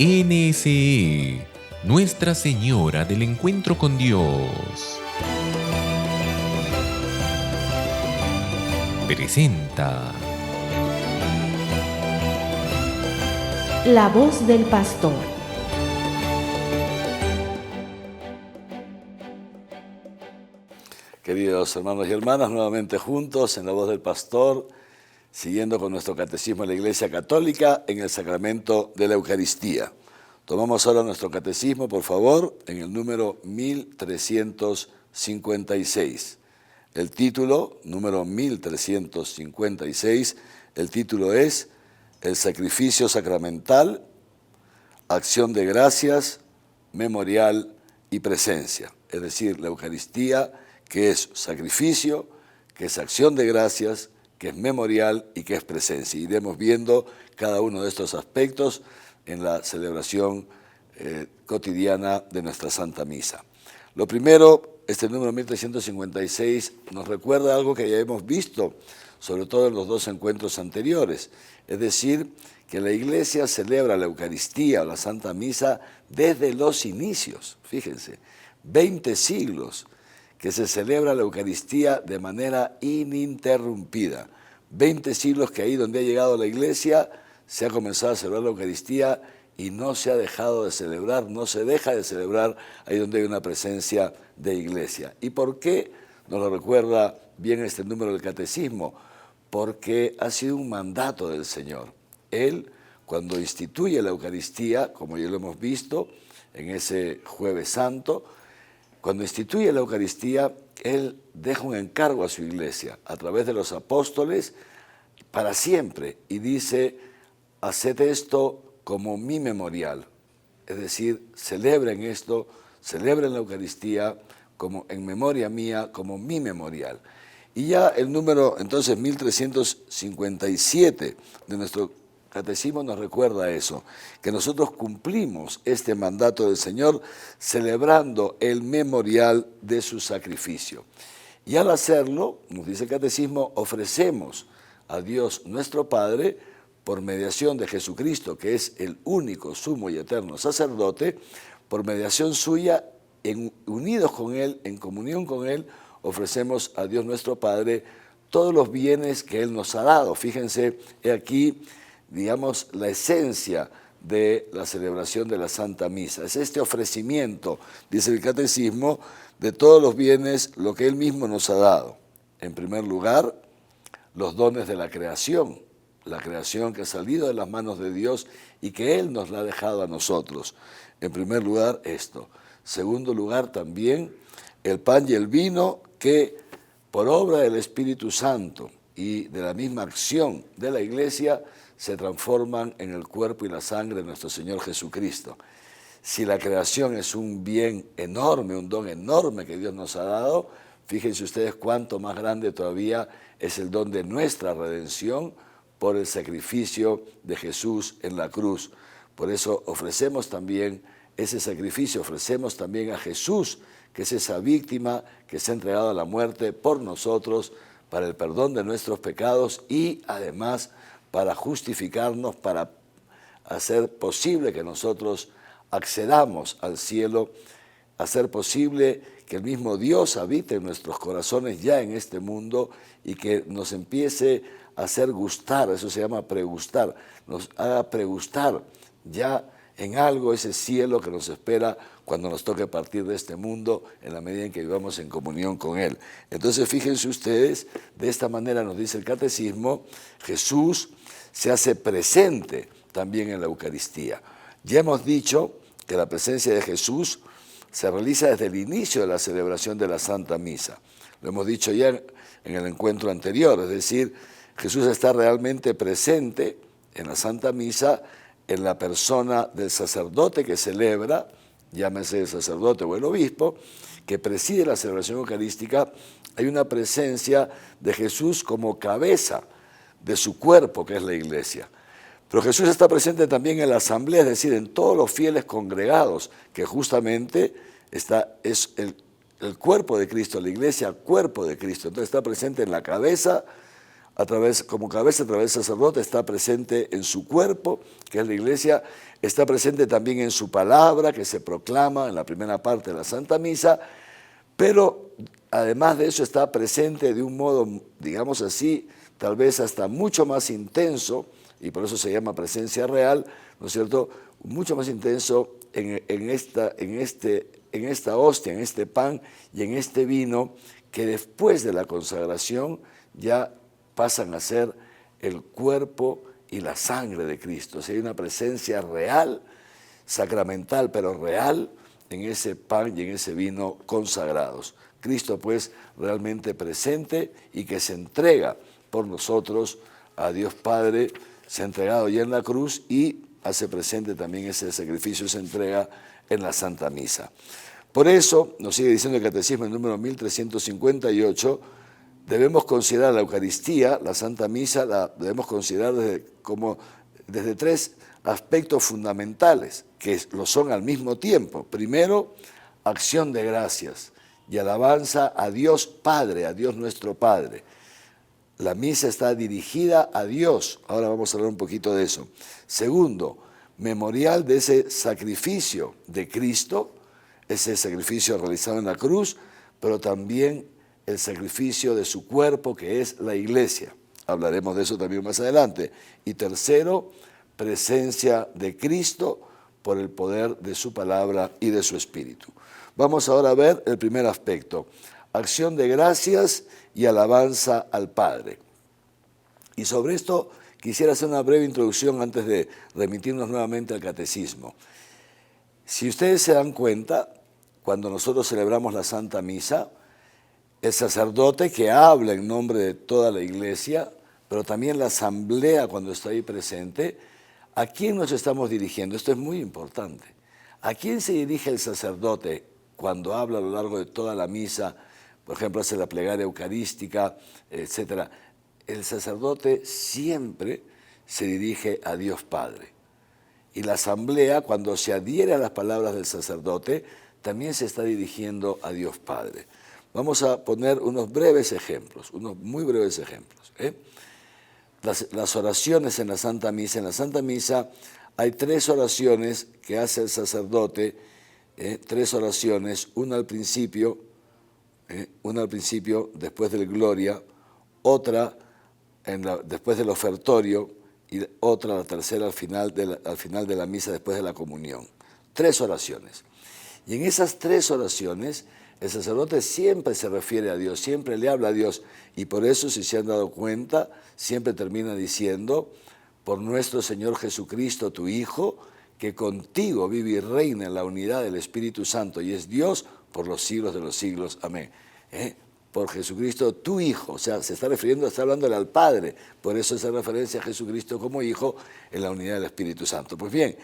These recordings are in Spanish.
NSE, Nuestra Señora del Encuentro con Dios, presenta La voz del pastor. Queridos hermanos y hermanas, nuevamente juntos en La Voz del Pastor, siguiendo con nuestro catecismo de la Iglesia Católica en el sacramento de la Eucaristía. Tomamos ahora nuestro catecismo, por favor, en el número 1356. El título, número 1356, el título es El sacrificio sacramental, acción de gracias, memorial y presencia. Es decir, la Eucaristía, que es sacrificio, que es acción de gracias, que es memorial y que es presencia. Iremos viendo cada uno de estos aspectos en la celebración cotidiana de nuestra Santa Misa. Lo primero, este número 1356 nos recuerda algo que ya hemos visto, sobre todo en los dos encuentros anteriores, es decir, que la Iglesia celebra la Eucaristía o la Santa Misa desde los inicios. Fíjense, 20 siglos que se celebra la Eucaristía de manera ininterrumpida. 20 siglos que ahí donde ha llegado la Iglesia se ha comenzado a celebrar la Eucaristía y no se ha dejado de celebrar, no se deja de celebrar ahí donde hay una presencia de Iglesia. ¿Y por qué nos lo recuerda bien este número del Catecismo? Porque ha sido un mandato del Señor. Él, cuando instituye la Eucaristía, como ya lo hemos visto en ese Jueves Santo, cuando instituye la Eucaristía, Él deja un encargo a su Iglesia a través de los apóstoles para siempre y dice, haced esto como mi memorial. Es decir, celebren esto, celebren la Eucaristía como en memoria mía, como mi memorial. Y ya el número, entonces, 1357 de nuestro Catecismo nos recuerda eso, que nosotros cumplimos este mandato del Señor celebrando el memorial de su sacrificio. Y al hacerlo, nos dice el Catecismo, ofrecemos a Dios nuestro Padre, por mediación de Jesucristo, que es el único, sumo y eterno sacerdote, por mediación suya, unidos con Él, en comunión con Él, ofrecemos a Dios nuestro Padre todos los bienes que Él nos ha dado. Fíjense, he aquí, digamos, la esencia de la celebración de la Santa Misa. Es este ofrecimiento, dice el Catecismo, de todos los bienes, lo que Él mismo nos ha dado. En primer lugar, los dones de la creación que ha salido de las manos de Dios y que Él nos la ha dejado a nosotros. En primer lugar, esto. Segundo lugar, también el pan y el vino que por obra del Espíritu Santo y de la misma acción de la Iglesia se transforman en el cuerpo y la sangre de nuestro Señor Jesucristo. Si la creación es un bien enorme, un don enorme que Dios nos ha dado, fíjense ustedes cuánto más grande todavía es el don de nuestra redención por el sacrificio de Jesús en la cruz. Por eso ofrecemos también ese sacrificio, ofrecemos también a Jesús, que es esa víctima que se ha entregado a la muerte por nosotros para el perdón de nuestros pecados y además para justificarnos, para hacer posible que nosotros accedamos al cielo, hacer posible que el mismo Dios habite en nuestros corazones ya en este mundo y que nos empiece a hacer gustar, eso se llama pregustar, nos haga pregustar ya en algo ese cielo que nos espera cuando nos toque partir de este mundo en la medida en que vivamos en comunión con Él. Entonces fíjense ustedes, de esta manera nos dice el Catecismo, Jesús se hace presente también en la Eucaristía. Ya hemos dicho que la presencia de Jesús se realiza desde el inicio de la celebración de la Santa Misa. Lo hemos dicho ya en el encuentro anterior, es decir, Jesús está realmente presente en la Santa Misa en la persona del sacerdote que celebra, llámese el sacerdote o el obispo, que preside la celebración eucarística. Hay una presencia de Jesús como cabeza de su cuerpo, que es la Iglesia. Pero Jesús está presente también en la asamblea, es decir, en todos los fieles congregados, que justamente es el cuerpo de Cristo, la Iglesia, cuerpo de Cristo. Entonces está presente en la cabeza, como cabeza a través del sacerdote, está presente en su cuerpo, que es la iglesia, está presente también en su palabra, que se proclama en la primera parte de la Santa Misa, pero además de eso está presente de un modo, digamos así, tal vez hasta mucho más intenso, y por eso se llama presencia real, ¿no es cierto?, mucho más intenso en esta hostia, en este pan y en este vino, que después de la consagración ya pasan a ser el cuerpo y la sangre de Cristo. O sea, hay una presencia real, sacramental, pero real, en ese pan y en ese vino consagrados. Cristo, pues, realmente presente y que se entrega por nosotros a Dios Padre, se ha entregado ya en la cruz y hace presente también ese sacrificio, esa entrega en la Santa Misa. Por eso, nos sigue diciendo el Catecismo en número 1358, debemos considerar la Eucaristía, la Santa Misa, la debemos considerar desde tres aspectos fundamentales, que lo son al mismo tiempo. Primero, acción de gracias y alabanza a Dios Padre, a Dios nuestro Padre. La misa está dirigida a Dios. Ahora vamos a hablar un poquito de eso. Segundo, memorial de ese sacrificio de Cristo, ese sacrificio realizado en la cruz, pero también el sacrificio de su cuerpo, que es la iglesia. Hablaremos de eso también más adelante. Y tercero, presencia de Cristo por el poder de su palabra y de su Espíritu. Vamos ahora a ver el primer aspecto, acción de gracias y alabanza al Padre. Y sobre esto quisiera hacer una breve introducción antes de remitirnos nuevamente al Catecismo. Si ustedes se dan cuenta, cuando nosotros celebramos la Santa Misa, el sacerdote que habla en nombre de toda la iglesia, pero también la asamblea cuando está ahí presente, ¿a quién nos estamos dirigiendo? Esto es muy importante. ¿A quién se dirige el sacerdote cuando habla a lo largo de toda la misa? Por ejemplo, hace la plegaria eucarística, etc. El sacerdote siempre se dirige a Dios Padre. Y la asamblea, cuando se adhiere a las palabras del sacerdote, también se está dirigiendo a Dios Padre. Vamos a poner unos breves ejemplos, unos muy breves ejemplos. Las oraciones en la Santa Misa. En la Santa Misa hay tres oraciones que hace el sacerdote, tres oraciones, una al principio después del Gloria, otra después del ofertorio y otra, la tercera, al final de la misa, después de la comunión. Tres oraciones. Y en esas tres oraciones, el sacerdote siempre se refiere a Dios, siempre le habla a Dios. Y por eso, si se han dado cuenta, siempre termina diciendo, por nuestro Señor Jesucristo, tu Hijo, que contigo vive y reina en la unidad del Espíritu Santo y es Dios por los siglos de los siglos. Amén. Por Jesucristo, tu Hijo. O sea, se está hablándole al Padre. Por eso esa referencia a Jesucristo como Hijo en la unidad del Espíritu Santo. Pues bien,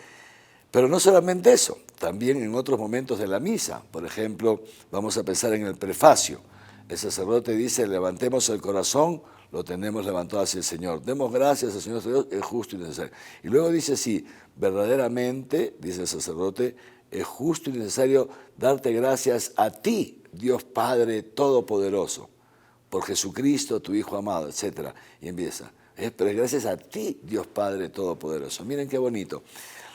pero no solamente eso, también en otros momentos de la misa. Por ejemplo, vamos a pensar en el prefacio. El sacerdote dice, levantemos el corazón, lo tenemos levantado hacia el Señor. Demos gracias al Señor Dios, es justo y necesario. Y luego dice así, verdaderamente, dice el sacerdote, es justo y necesario darte gracias a ti, Dios Padre Todopoderoso, por Jesucristo, tu Hijo amado, etc. Y empieza, pero es gracias a ti, Dios Padre Todopoderoso. Miren qué bonito.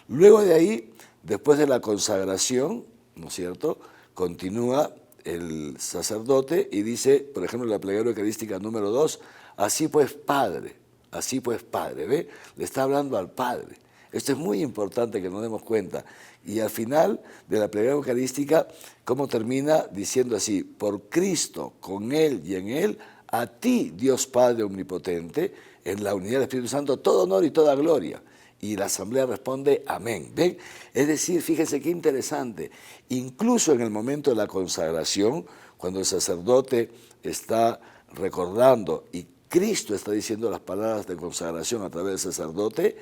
Luego de ahí, después de la consagración, ¿no es cierto?, continúa el sacerdote y dice, por ejemplo, en la plegaria eucarística número 2, así pues Padre, ¿ve? Le está hablando al Padre. Esto es muy importante que nos demos cuenta. Y al final de la plegaria eucarística, ¿cómo termina? Diciendo así, por Cristo, con Él y en Él, a ti, Dios Padre Omnipotente, en la unidad del Espíritu Santo, todo honor y toda gloria. Y la asamblea responde, amén. ¿Ven? Es decir, fíjense qué interesante, incluso en el momento de la consagración, cuando el sacerdote está recordando y Cristo está diciendo las palabras de consagración a través del sacerdote,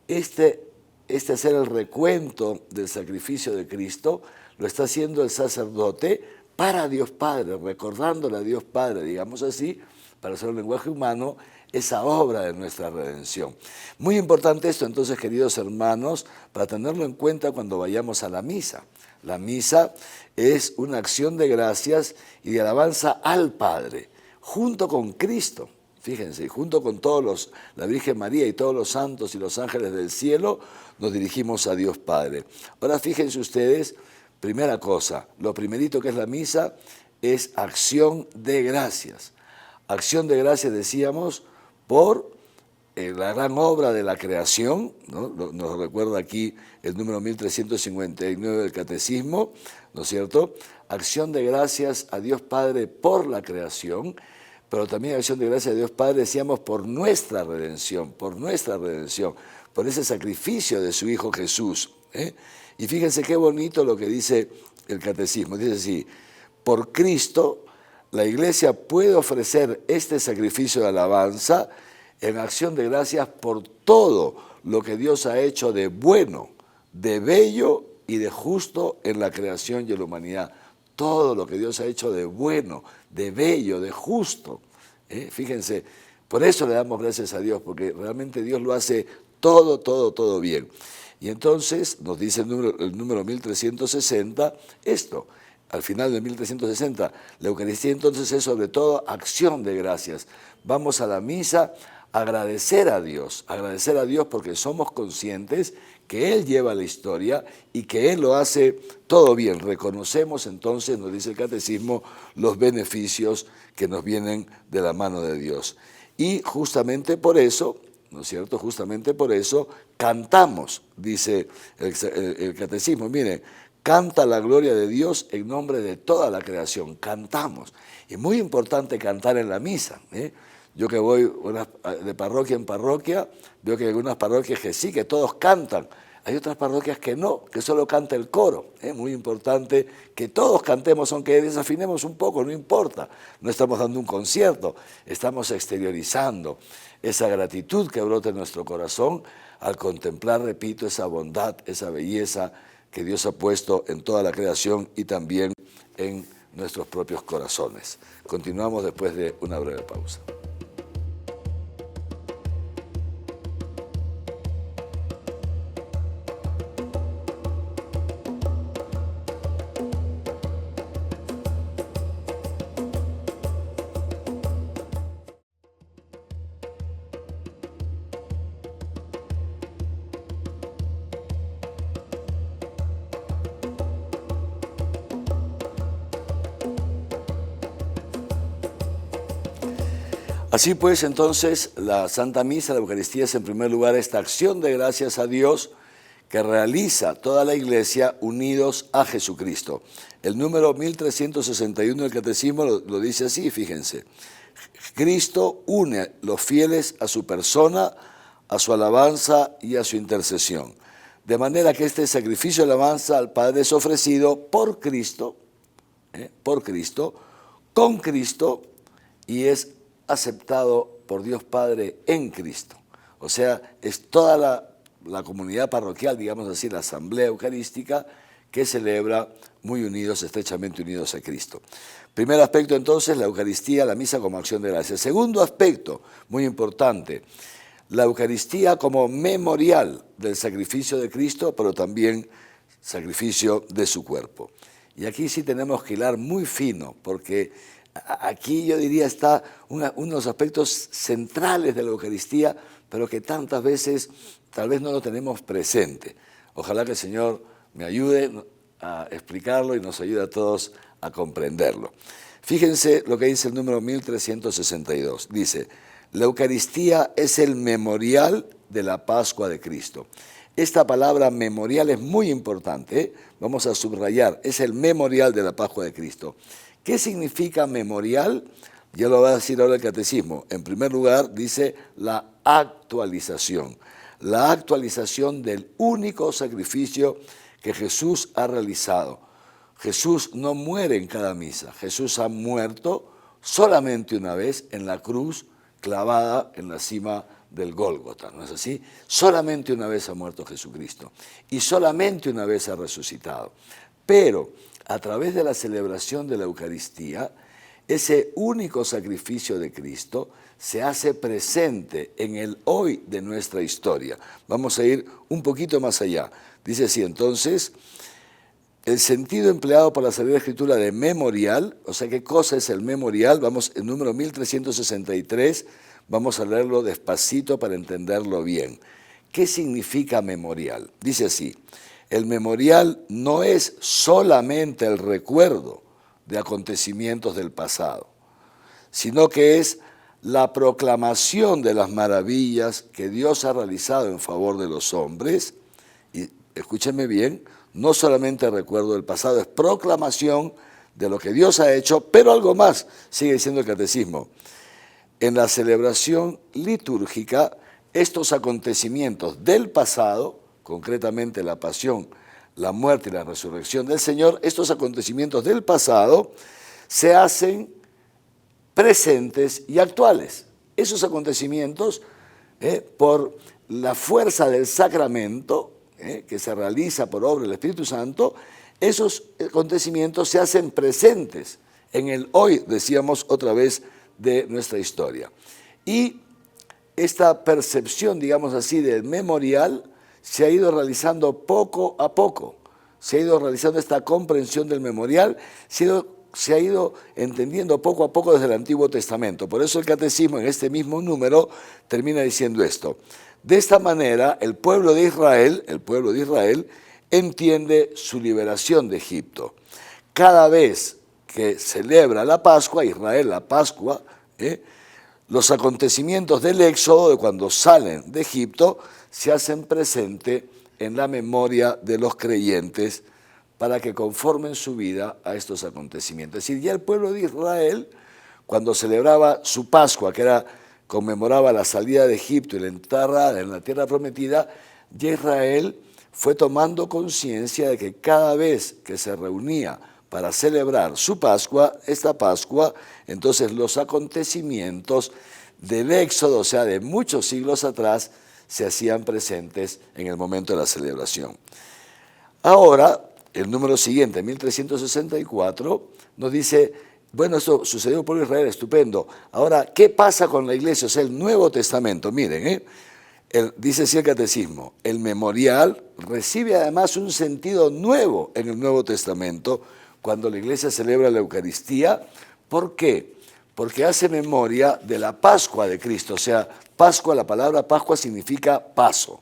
este hacer el recuento del sacrificio de Cristo lo está haciendo el sacerdote para Dios Padre, recordándole a Dios Padre, digamos así, para usar un lenguaje humano, esa obra de nuestra redención. Muy importante esto entonces, queridos hermanos, para tenerlo en cuenta cuando vayamos a la misa. La misa es una acción de gracias y de alabanza al Padre, junto con Cristo. Fíjense, junto con la Virgen María y todos los santos y los ángeles del cielo, nos dirigimos a Dios Padre. Ahora fíjense ustedes, primera cosa, lo primerito que es la misa es acción de gracias. Acción de gracias, decíamos, por la gran obra de la creación, ¿no? Nos recuerda aquí el número 1359 del Catecismo, ¿no es cierto? Acción de gracias a Dios Padre por la creación, pero también acción de gracias a Dios Padre, decíamos, por nuestra redención, por ese sacrificio de su Hijo Jesús. Y fíjense qué bonito lo que dice el Catecismo. Dice así: por Cristo, la Iglesia puede ofrecer este sacrificio de alabanza en acción de gracias por todo lo que Dios ha hecho de bueno, de bello y de justo en la creación y en la humanidad. Todo lo que Dios ha hecho de bueno, de bello, de justo. Fíjense, por eso le damos gracias a Dios, porque realmente Dios lo hace todo bien. Y entonces nos dice el número 1360 esto. Al final del 1360, la Eucaristía entonces es sobre todo acción de gracias. Vamos a la misa a agradecer a Dios porque somos conscientes que Él lleva la historia y que Él lo hace todo bien. Reconocemos entonces, nos dice el Catecismo, los beneficios que nos vienen de la mano de Dios. Y justamente por eso, ¿no es cierto? Justamente por eso cantamos, dice el Catecismo. Mire, canta la gloria de Dios en nombre de toda la creación. Cantamos. Y muy importante cantar en la misa. Yo que voy de parroquia en parroquia, veo que hay algunas parroquias que sí, que todos cantan. Hay otras parroquias que no, que solo canta el coro. Es muy importante que todos cantemos, aunque desafinemos un poco, no importa. No estamos dando un concierto, estamos exteriorizando esa gratitud que brota en nuestro corazón al contemplar, repito, esa bondad, esa belleza que Dios ha puesto en toda la creación y también en nuestros propios corazones. Continuamos después de una breve pausa. Así pues, entonces, la Santa Misa, la Eucaristía, es en primer lugar esta acción de gracias a Dios que realiza toda la Iglesia unidos a Jesucristo. El número 1361 del Catecismo lo dice así, fíjense. Cristo une los fieles a su persona, a su alabanza y a su intercesión. De manera que este sacrificio de alabanza al Padre es ofrecido por Cristo, con Cristo, y es aceptado por Dios Padre en Cristo. O sea, es toda la comunidad parroquial, digamos así, la asamblea eucarística, que celebra muy unidos, estrechamente unidos a Cristo. Primer aspecto entonces, la Eucaristía, la misa como acción de gracias. Segundo aspecto, muy importante, la Eucaristía como memorial del sacrificio de Cristo, pero también sacrificio de su cuerpo. Y aquí sí tenemos que hilar muy fino, porque aquí yo diría está uno de los aspectos centrales de la Eucaristía, pero que tantas veces tal vez no lo tenemos presente. Ojalá que el Señor me ayude a explicarlo y nos ayude a todos a comprenderlo. Fíjense lo que dice el número 1362. Dice, la Eucaristía es el memorial de la Pascua de Cristo. Esta palabra memorial es muy importante, vamos a subrayar, es el memorial de la Pascua de Cristo. ¿Qué significa memorial? Ya lo va a decir ahora el Catecismo. En primer lugar, dice la actualización del único sacrificio que Jesús ha realizado. Jesús no muere en cada misa, Jesús ha muerto solamente una vez en la cruz clavada en la cima del Gólgota, ¿no es así? Solamente una vez ha muerto Jesucristo y solamente una vez ha resucitado. Pero a través de la celebración de la Eucaristía, ese único sacrificio de Cristo se hace presente en el hoy de nuestra historia. Vamos a ir un poquito más allá. Dice así, entonces, el sentido empleado por la Sagrada Escritura de memorial, o sea, ¿qué cosa es el memorial? Vamos, el número 1363, Vamos a leerlo despacito para entenderlo bien. ¿Qué significa memorial? Dice así: el memorial no es solamente el recuerdo de acontecimientos del pasado, sino que es la proclamación de las maravillas que Dios ha realizado en favor de los hombres. Y escúchenme bien, no solamente recuerdo del pasado, es proclamación de lo que Dios ha hecho, pero algo más, sigue diciendo el catecismo. En la celebración litúrgica, estos acontecimientos del pasado, concretamente la pasión, la muerte y la resurrección del Señor, estos acontecimientos del pasado se hacen presentes y actuales. Esos acontecimientos, por la fuerza del sacramento, que se realiza por obra del Espíritu Santo, esos acontecimientos se hacen presentes en el hoy, decíamos otra vez, de nuestra historia. Y esta percepción, digamos así, del memorial se ha ido realizando poco a poco. Se ha ido realizando esta comprensión del memorial, se ha ido entendiendo poco a poco desde el Antiguo Testamento. Por eso el Catecismo en este mismo número termina diciendo esto. De esta manera, el pueblo de Israel entiende su liberación de Egipto. Cada vez que celebra la Pascua, Israel la Pascua, los acontecimientos del éxodo, de cuando salen de Egipto, se hacen presente en la memoria de los creyentes para que conformen su vida a estos acontecimientos. Es decir, ya el pueblo de Israel, cuando celebraba su Pascua, que conmemoraba la salida de Egipto y la entrada en la tierra prometida, ya Israel fue tomando conciencia de que cada vez que se reunía para celebrar su Pascua, esta Pascua, entonces los acontecimientos del Éxodo, o sea, de muchos siglos atrás, se hacían presentes en el momento de la celebración. Ahora, el número siguiente, 1364, nos dice, bueno, esto sucedió por Israel, estupendo. Ahora, ¿qué pasa con la iglesia? O sea, el Nuevo Testamento, miren, dice así el Catecismo, el memorial recibe además un sentido nuevo en el Nuevo Testamento cuando la iglesia celebra la Eucaristía. ¿Por qué? Porque hace memoria de la Pascua de Cristo. O sea, Pascua, la palabra Pascua significa paso.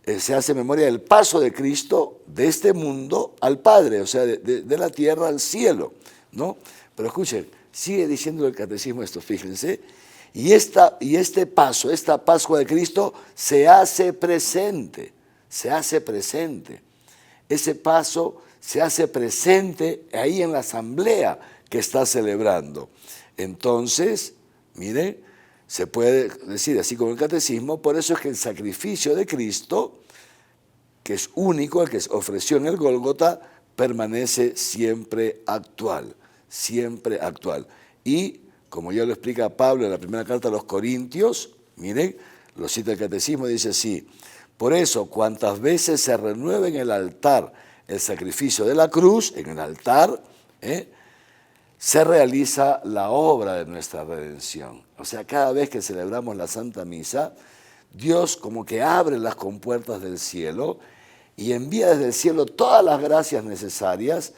Se hace memoria del paso de Cristo de este mundo al Padre, o sea, de la tierra al cielo, ¿no? Pero escuchen, sigue diciendo el Catecismo esto, fíjense, y este paso, esta Pascua de Cristo se hace presente, Ese paso se hace presente ahí en la asamblea que está celebrando. Entonces, mire, se puede decir así como el Catecismo, por eso es que el sacrificio de Cristo, que es único, el que se ofreció en el Gólgota, permanece siempre actual. Y, como ya lo explica Pablo en la primera carta a los Corintios, miren, lo cita el Catecismo, dice así, por eso, cuantas veces se renueve en el altar el sacrificio de la cruz, en el altar, se realiza la obra de nuestra redención. O sea, cada vez que celebramos la Santa Misa, Dios como que abre las compuertas del cielo y envía desde el cielo todas las gracias necesarias.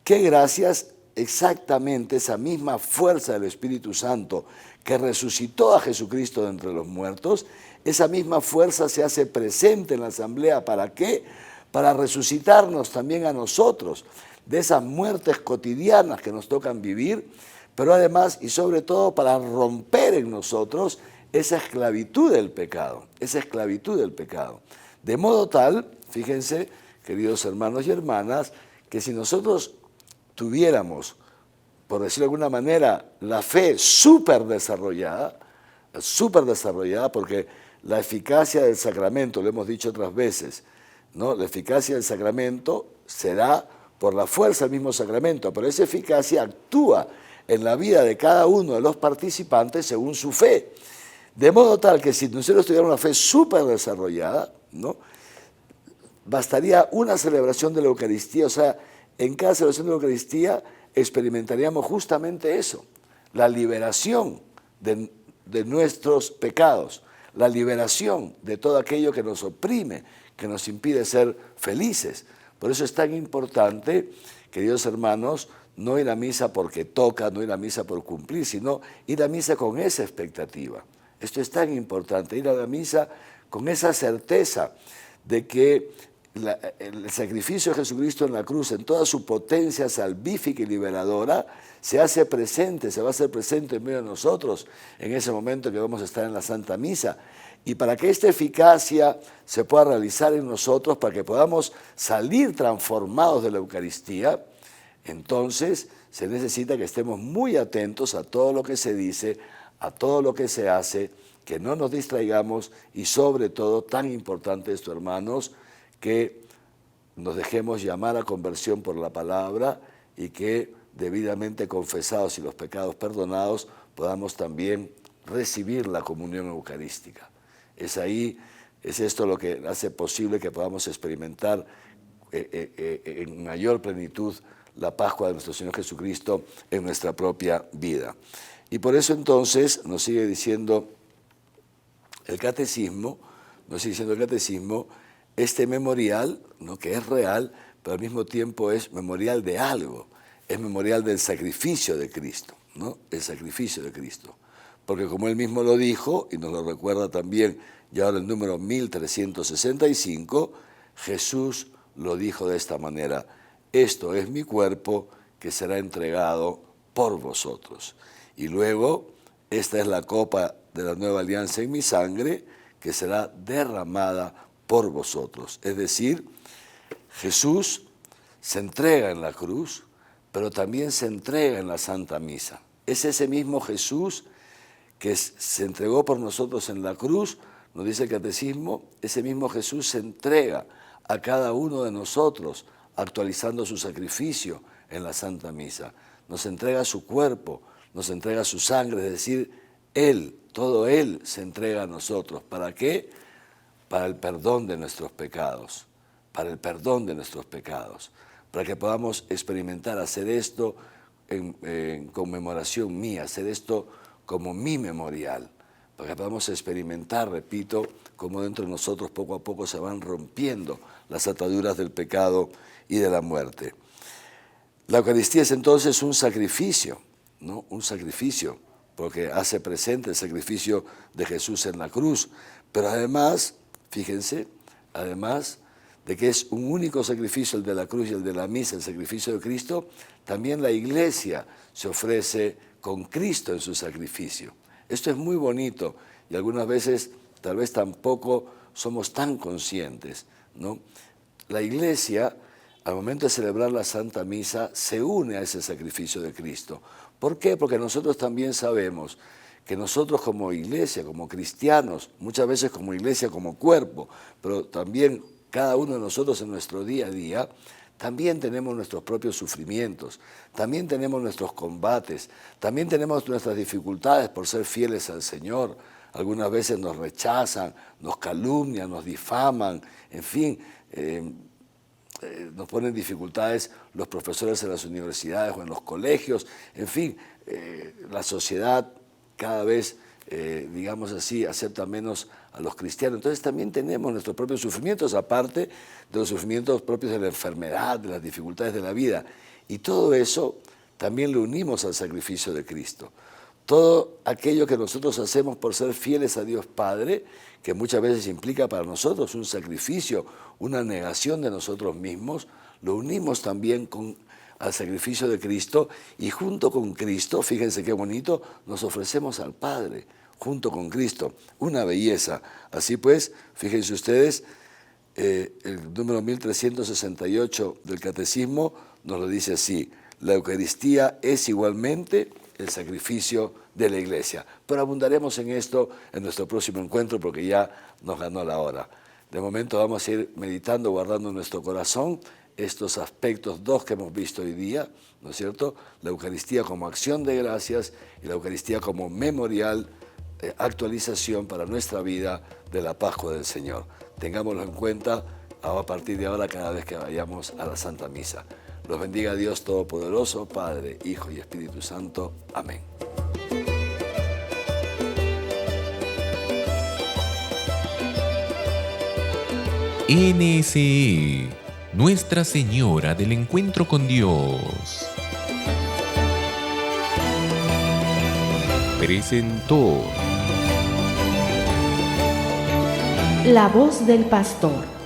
¿Qué gracias? Exactamente esa misma fuerza del Espíritu Santo que resucitó a Jesucristo de entre los muertos, esa misma fuerza se hace presente en la asamblea. ¿Para qué? Para resucitarnos también a nosotros de esas muertes cotidianas que nos tocan vivir, pero además y sobre todo para romper en nosotros esa esclavitud del pecado, De modo tal, fíjense, queridos hermanos y hermanas, que si nosotros tuviéramos, por decirlo de alguna manera, la fe súper desarrollada, porque la eficacia del sacramento, lo hemos dicho otras veces, ¿no? La eficacia del sacramento se da por la fuerza del mismo sacramento, pero esa eficacia actúa en la vida de cada uno de los participantes según su fe. De modo tal que si nosotros tuviéramos una fe súper desarrollada, ¿no? Bastaría una celebración de la Eucaristía, o sea, en cada celebración de la Eucaristía experimentaríamos justamente eso, la liberación de nuestros pecados, la liberación de todo aquello que nos oprime, que nos impide ser felices. Por eso es tan importante, queridos hermanos, no ir a misa porque toca, no ir a misa por cumplir, sino ir a misa con esa expectativa. Esto es tan importante, ir a la misa con esa certeza de que el sacrificio de Jesucristo en la cruz, en toda su potencia salvífica y liberadora, se hace presente, se va a hacer presente en medio de nosotros en ese momento que vamos a estar en la Santa Misa. Y para que esta eficacia se pueda realizar en nosotros, para que podamos salir transformados de la Eucaristía, entonces se necesita que estemos muy atentos a todo lo que se dice, a todo lo que se hace, que no nos distraigamos y sobre todo, tan importante esto, hermanos, que nos dejemos llamar a conversión por la palabra y que debidamente confesados y los pecados perdonados podamos también recibir la comunión eucarística. Es esto lo que hace posible que podamos experimentar en mayor plenitud la Pascua de nuestro Señor Jesucristo en nuestra propia vida. Y por eso entonces nos sigue diciendo el catecismo, este memorial, ¿no?, que es real, pero al mismo tiempo es memorial de algo, es memorial del sacrificio de Cristo, ¿no? El sacrificio de Cristo. Porque como él mismo lo dijo, y nos lo recuerda también ya ahora el número 1365, Jesús lo dijo de esta manera: esto es mi cuerpo que será entregado por vosotros. Y luego, esta es la copa de la nueva alianza en mi sangre, que será derramada por vosotros. Es decir, Jesús se entrega en la cruz, pero también se entrega en la Santa Misa. Es ese mismo Jesús que se entregó por nosotros en la cruz, nos dice el catecismo, ese mismo Jesús se entrega a cada uno de nosotros, actualizando su sacrificio en la Santa Misa. Nos entrega su cuerpo, nos entrega su sangre, es decir, Él, todo Él se entrega a nosotros. ¿Para qué? Para el perdón de nuestros pecados, para el perdón de nuestros pecados, para que podamos experimentar, hacer esto en conmemoración mía, hacer esto como mi memorial, para que podamos experimentar, repito, cómo dentro de nosotros poco a poco se van rompiendo las ataduras del pecado y de la muerte. La Eucaristía es entonces un sacrificio, ¿no? Un sacrificio, porque hace presente el sacrificio de Jesús en la cruz, pero además, fíjense, además de que es un único sacrificio el de la cruz y el de la misa, el sacrificio de Cristo, también la Iglesia se ofrece con Cristo en su sacrificio. Esto es muy bonito y algunas veces tal vez tampoco somos tan conscientes, ¿no? La Iglesia, al momento de celebrar la Santa Misa, se une a ese sacrificio de Cristo. ¿Por qué? Porque nosotros también sabemos que nosotros como Iglesia, como cristianos, muchas veces como Iglesia, como cuerpo, pero también cada uno de nosotros en nuestro día a día, también tenemos nuestros propios sufrimientos, también tenemos nuestros combates, también tenemos nuestras dificultades por ser fieles al Señor. Algunas veces nos rechazan, nos calumnian, nos difaman, en fin, nos ponen dificultades los profesores en las universidades o en los colegios, en fin, la sociedad cada vez, digamos así, acepta menos a los cristianos. Entonces también tenemos nuestros propios sufrimientos, aparte de los sufrimientos propios de la enfermedad, de las dificultades de la vida. Y todo eso también lo unimos al sacrificio de Cristo. Todo aquello que nosotros hacemos por ser fieles a Dios Padre, que muchas veces implica para nosotros un sacrificio, una negación de nosotros mismos, lo unimos también al sacrificio de Cristo, y junto con Cristo, fíjense qué bonito, nos ofrecemos al Padre, junto con Cristo, una belleza. Así pues, fíjense ustedes, el número 1368 del Catecismo nos lo dice así: la Eucaristía es igualmente el sacrificio de la Iglesia. Pero abundaremos en esto en nuestro próximo encuentro, porque ya nos ganó la hora. De momento vamos a ir meditando, guardando en nuestro corazón estos aspectos dos que hemos visto hoy día, ¿no es cierto? La Eucaristía como acción de gracias y la Eucaristía como memorial, actualización para nuestra vida de la Pascua del Señor. Tengámoslo en cuenta a partir de ahora cada vez que vayamos a la Santa Misa. Los bendiga Dios Todopoderoso, Padre, Hijo y Espíritu Santo. Amén. NSE, Nuestra Señora del Encuentro con Dios, presentó La voz del pastor.